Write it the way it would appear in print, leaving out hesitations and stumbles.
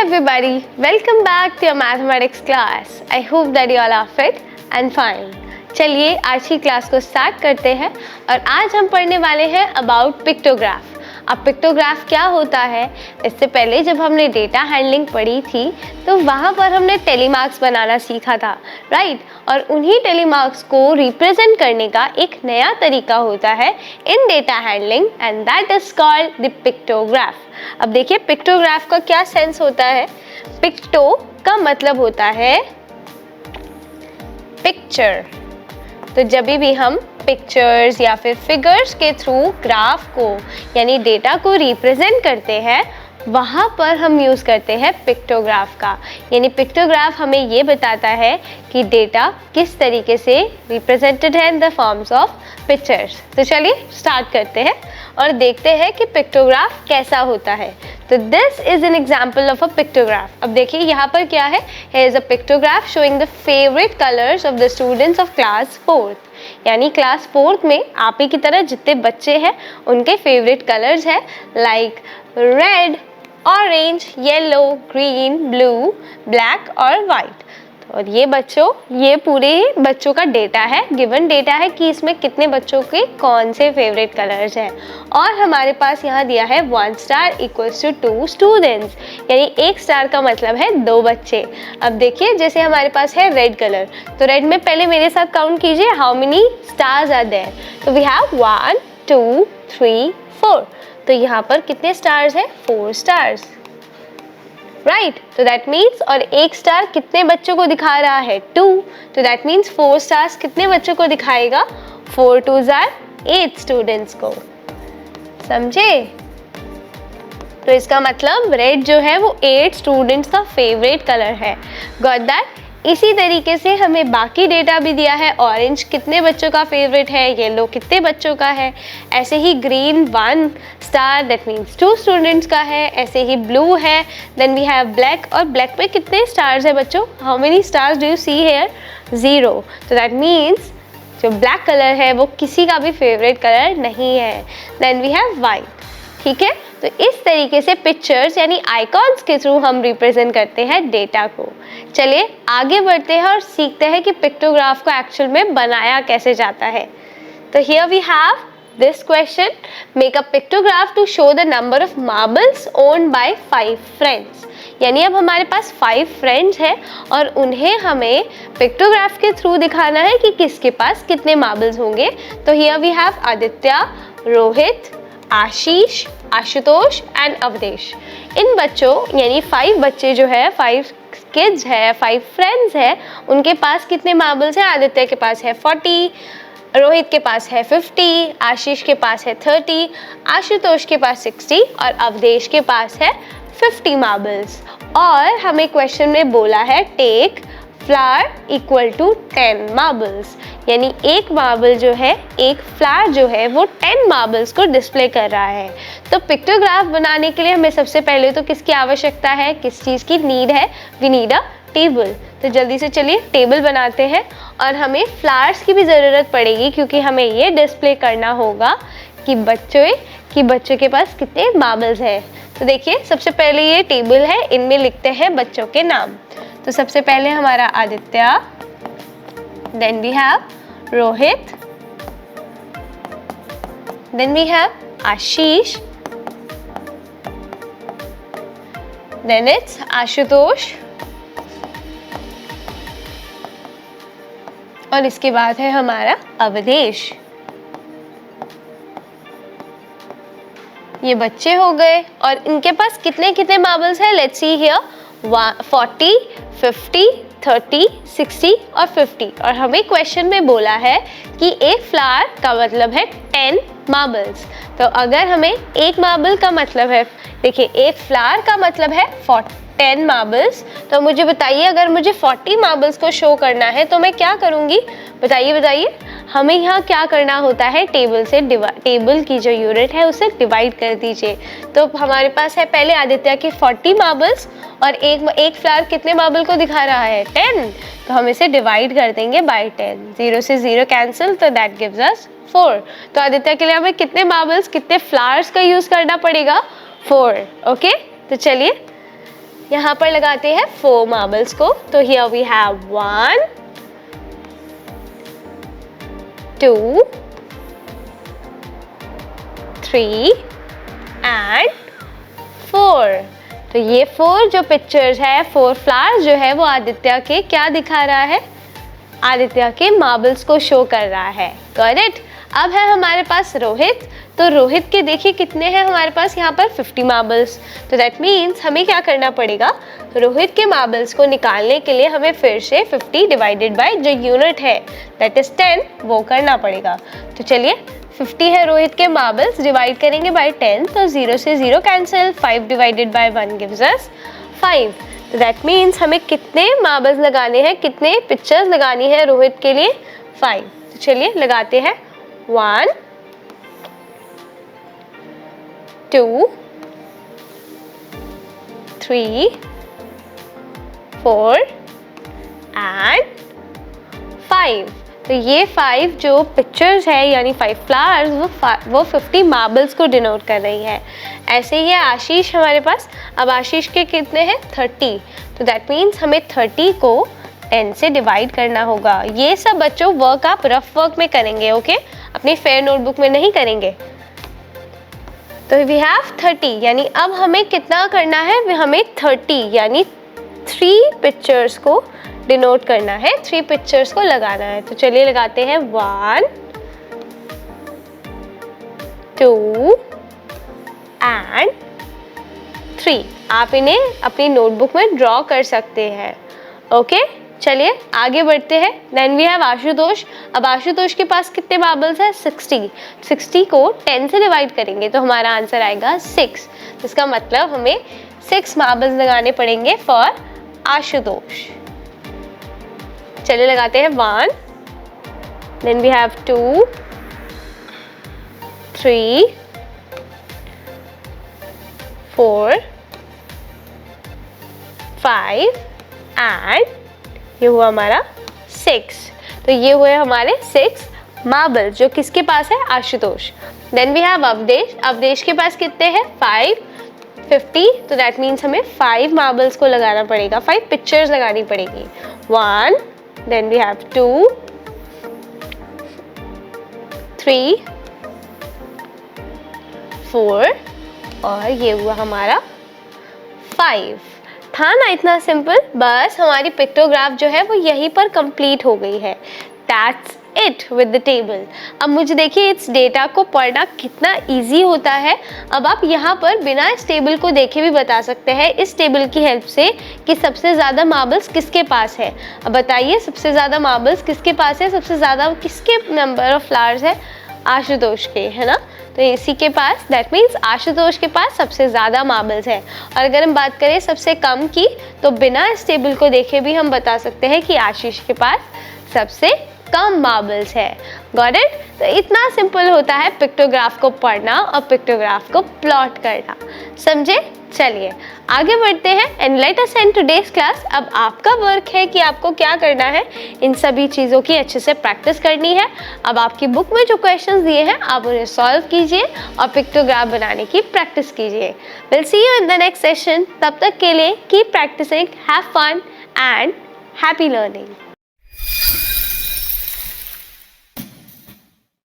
everybody, welcome back to your mathematics class. I hope that you all are fit and fine. चलिए आज की class को start करते हैं और आज हम पढ़ने वाले हैं अबाउट पिक्टोग्राफ। अब पिक्टोग्राफ क्या होता है, इससे पहले जब हमने डेटा हैंडलिंग पढ़ी थी तो वहाँ पर हमने टेलीमार्क्स बनाना सीखा था, राइट। और उन्हीं टेलीमार्क्स को रिप्रेजेंट करने का एक नया तरीका होता है in data handling and that is called the pictograph. अब देखिए पिक्टोग्राफ का क्या सेंस होता है। पिक्टो का मतलब होता है पिक्चर, तो जब भी हम पिक्चर्स या फिर फिगर्स के थ्रू ग्राफ को यानी डेटा को रिप्रेजेंट करते हैं वहाँ पर हम यूज़ करते हैं पिक्टोग्राफ का। यानी पिक्टोग्राफ हमें ये बताता है कि डेटा किस तरीके से रिप्रेजेंटेड है in the forms of pictures. तो चलिए स्टार्ट करते हैं और देखते हैं कि पिक्टोग्राफ कैसा होता है। तो this is an example of a pictograph. अब देखिए यहाँ पर क्या है, here is a pictograph showing the favourite colours of the students of class 4th। यानी क्लास 4th में आप ही की तरह जितने बच्चे हैं उनके फेवरेट कलर्स हैं like red, orange, yellow, green, blue, black और वाइट। और ये बच्चों, ये पूरे बच्चों का डेटा है, गिवन डेटा है कि इसमें कितने बच्चों के कौन से फेवरेट कलर्स हैं। और हमारे पास यहाँ दिया है 1 स्टार इक्वल्स टू 2 स्टूडेंट्स, यानी 1 स्टार का मतलब है 2 बच्चे। अब देखिए जैसे हमारे पास है रेड कलर, तो रेड में पहले मेरे साथ काउंट कीजिए how many stars are there. तो वी हैव 1 2 3 4, तो यहाँ पर कितने स्टार्स हैं, 4 स्टार्स, राइट। तो दैट मीन्स, और 1 स्टार कितने बच्चों को दिखा रहा है, 2, तो दैट मीन्स 4 स्टार्स कितने बच्चों को दिखाएगा, 4 2s are 8 स्टूडेंट्स को, समझे। तो इसका मतलब रेड जो है वो 8 स्टूडेंट्स का फेवरेट कलर है, गॉट दैट। इसी तरीके से हमें बाकी डेटा भी दिया है, ऑरेंज कितने बच्चों का फेवरेट है, येलो कितने बच्चों का है, ऐसे ही green 1 star that means 2 students का है, ऐसे ही ब्लू है, देन वी हैव ब्लैक, और ब्लैक में कितने स्टार्स है बच्चों, how many stars do you see here, 0, तो दैट मीन्स जो ब्लैक कलर है वो किसी का भी फेवरेट कलर नहीं है। देन वी हैव वाइट, ठीक है। तो इस तरीके से पिक्चर्स यानी आइकॉन्स के थ्रू हम रिप्रेजेंट करते हैं डेटा को। चलिए आगे बढ़ते हैं और सीखते हैं कि पिक्टोग्राफ को एक्चुअल में बनाया कैसे जाता है। तो here we have this question, make a pictograph to show the number of marbles owned by 5 friends. यानी अब हमारे पास 5 फ्रेंड्स हैं और उन्हें हमें पिक्टोग्राफ के थ्रू दिखाना है कि किसके पास कितने मार्बल्स होंगे। तो here we have Aditya, Rohit, Ashish, Ashutosh and Avdhesh. इन बच्चों यानी 5 बच्चे जो है, 5 किड्स है, 5 फ्रेंड्स है, उनके पास कितने मार्बल्स हैं, आदित्य के पास है 40, रोहित के पास है 50, आशीष के पास है 30, आशुतोष के पास 60 और अवधेश के पास है 50 मार्बल्स। और हमें क्वेश्चन में बोला है take flower equal to 10 marbles, यानी एक मार्बल जो है, एक फ्लावर जो है वो 10 मार्बल्स को डिस्प्ले कर रहा है। तो पिक्टोग्राफ बनाने के लिए हमें सबसे पहले तो किसकी आवश्यकता है, किस चीज़ की नीड है, वी नीड अ टेबल। तो जल्दी से चलिए टेबल बनाते हैं और हमें फ्लावर्स की भी ज़रूरत पड़ेगी क्योंकि हमें ये डिस्प्ले करना होगा कि बच्चों के पास कितने मार्बल्स हैं। तो देखिए सबसे पहले ये टेबल है, इनमें लिखते हैं बच्चों के नाम। तो सबसे पहले हमारा Aditya, then we have Rohit, then we have Ashish, then it's Ashutosh, और इसके बाद है हमारा अवधेश। ये बच्चे हो गए और इनके पास कितने कितने मार्बल्स हैं, लेट्स सी हियर, 40, 50, 30, 60 और 50। और हमें क्वेश्चन में बोला है कि एक फ्लावर का मतलब है 10 मार्बल्स। तो अगर हमें एक मार्बल का मतलब है, देखिए एक फ्लावर का मतलब है 10 मार्बल्स, तो मुझे बताइए अगर मुझे 40 मार्बल्स को शो करना है तो मैं क्या करूँगी, बताइए। हमें यहाँ क्या करना होता है, टेबल से टेबल की जो यूनिट है उसे डिवाइड कर दीजिए। तो हमारे पास है पहले आदित्य की 40 मार्बल्स और एक फ्लावर कितने मार्बल को दिखा रहा है, 10, तो हम इसे डिवाइड कर देंगे बाय 10, 0 से 0 कैंसिल, तो दैट गिव्स अस 4। तो आदित्य के लिए हमें कितने मार्बल्स, कितने फ्लावर्स का यूज़ करना पड़ेगा, 4, ओके। तो चलिए यहाँ पर लगाते हैं 4 मार्बल्स को। तो हियर वी हैव 1 2 3 एंड 4। तो ये 4 जो पिक्चर्स है, 4 फ्लावर्स जो है वो आदित्य के क्या दिखा रहा है? आदित्य के मार्बल्स को शो कर रहा है। Got it. अब है हमारे पास रोहित। तो रोहित के देखिए कितने हैं हमारे पास यहाँ पर 50 मार्बल्स। तो दैट मीन्स हमें क्या करना पड़ेगा? रोहित के मार्बल्स को निकालने के लिए हमें फिर से 50 डिवाइडेड बाय जो यूनिट है दैट इज 10 वो करना पड़ेगा। तो चलिए 50 है रोहित के मार्बल्स, डिवाइड करेंगे बाय 10 तो 0 से 0 cancel, 5 divided by 1 gives us 5। तो दैट मीन्स हमें कितने मार्बल्स लगाने हैं, कितने पिक्चर्स लगानी है रोहित के लिए? 5। तो चलिए लगाते हैं 1 2 3 4 एंड 5। तो ये 5 जो पिक्चर्स है यानी 5 फ्लावर्स वो 50 मार्बल्स को डिनोट कर रही है। ऐसे ही है आशीष हमारे पास। अब आशीष के कितने हैं? 30। तो दैट मीन्स हमें 30 को 10 से डिवाइड करना होगा। ये सब बच्चों वर्क आप रफ वर्क में करेंगे, ओके? अपनी फेयर नोटबुक में नहीं करेंगे। तो वी हैव 30 यानी अब हमें कितना करना है? हमें 30 यानी 3 पिक्चर्स को डिनोट करना है, 3 पिक्चर्स को लगाना है। तो चलिए लगाते हैं 1 2 एंड 3। आप इन्हें अपनी नोटबुक में ड्रॉ कर सकते हैं, ओके? चलिए आगे बढ़ते हैं। Then we have Ashutosh. अब आशुतोष के पास कितने मार्बल्स हैं? 60। 60 को 10 से डिवाइड करेंगे तो हमारा आंसर आएगा 6। इसका मतलब हमें 6 मार्बल्स लगाने पड़ेंगे फॉर आशुतोष। चलिए लगाते हैं 1 देन वी हैव 2 3 4 5 एंड ये हुआ हमारा 6। तो ये हुए हमारे 6 मार्बल जो किसके पास है? Ashutosh. Then we have Avdhesh. Avdhesh के पास कितने हैं? 5 50। तो दैट मीन्स हमें 5 मार्बल्स को लगाना पड़ेगा, 5 पिक्चर्स लगानी पड़ेगी। 1 देन वी हैव 2 3 4 और ये हुआ हमारा 5। था ना इतना सिंपल? बस हमारी पिक्टोग्राफ जो है वो यहीं पर कंप्लीट हो गई है। That's it with the table. अब मुझे देखिए इस डेटा को पढ़ना कितना इजी होता है। अब आप यहाँ पर बिना इस टेबल को देखे भी बता सकते हैं इस टेबल की हेल्प से कि सबसे ज़्यादा मार्बल्स किसके पास है। अब बताइए सबसे ज़्यादा मार्बल्स किसके पास है? सबसे ज़्यादा किसके नंबर ऑफ फ्लावर्स है? आशुतोष के, है ना? तो इसी के पास दैट मीन्स आशुतोष के पास सबसे ज़्यादा मार्बल्स है। और अगर हम बात करें सबसे कम की तो बिना इस टेबल को देखे भी हम बता सकते हैं कि आशीष के पास सबसे कम मार्बल्स है। Got it? तो इतना सिंपल होता है पिक्टोग्राफ को पढ़ना और पिक्टोग्राफ को प्लॉट करना। समझे? चलिए आगे बढ़ते हैं and let us and today's class. अब आपका वर्क है कि आपको क्या करना है, इन सभी चीज़ों की अच्छे से प्रैक्टिस करनी है। अब आपकी बुक में जो क्वेश्चंस दिए हैं आप उन्हें सॉल्व कीजिए और पिक्टोग्राफ बनाने की प्रैक्टिस कीजिए। Will see you in the next session. तब तक के लिए keep practicing, have fun and happy learning.